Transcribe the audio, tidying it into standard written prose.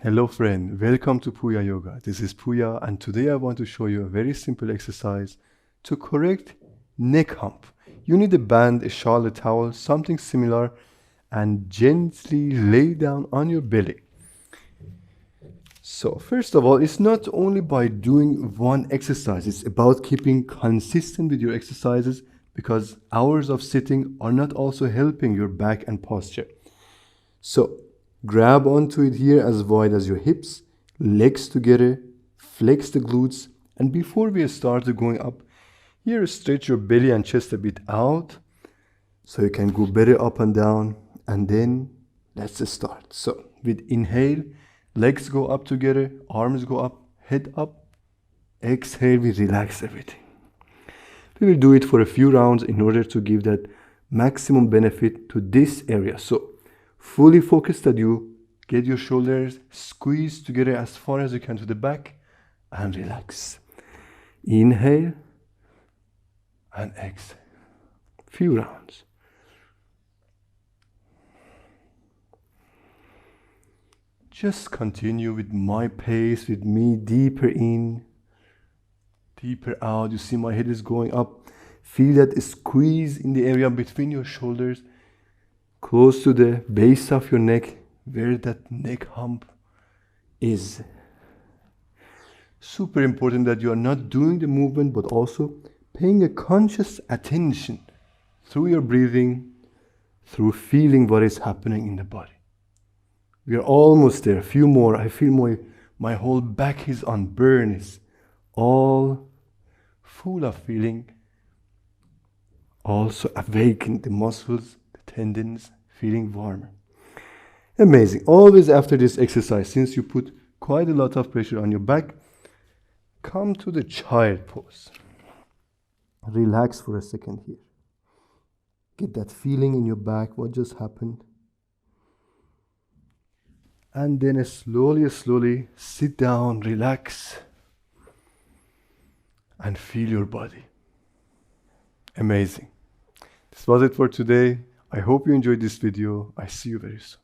Hello friend, welcome to Puya Yoga. This is Puya and today I want to show you a very simple exercise to correct neck hump. You need a band, a shawl, a towel, something similar, and gently lay down on your belly. So first of all, it's not only by doing one exercise, it's about keeping consistent with your exercises because hours of sitting are not also helping your back and posture. So grab onto it here as wide as your hips, legs together, flex the glutes, and before we start going up, here stretch your belly and chest a bit out so you can go better up and down, and then let's start. So with inhale, legs go up together, arms go up, head up. Exhale, we relax everything. We will do it for a few rounds in order to give that maximum benefit to this area. So fully focus that you get your shoulders squeezed together as far as you can to the back and relax. Inhale and exhale. Few rounds. Just continue with my pace, with me, deeper in, deeper out. You see my head is going up. Feel that squeeze in the area between your shoulders, close to the base of your neck, where that neck hump is. Super important that you are not doing the movement, but also paying a conscious attention through your breathing, through feeling what is happening in the body. We are almost there. A few more. I feel my whole back is on burn. It's all full of feeling. Also awaken the muscles, the tendons, feeling warmer. Amazing. Always after this exercise, since you put quite a lot of pressure on your back, come to the child pose. Relax for a second here. Get that feeling in your back, what just happened. And then slowly sit down, relax, and feel your body. Amazing. This was it for today. I hope you enjoyed this video. I see you very soon.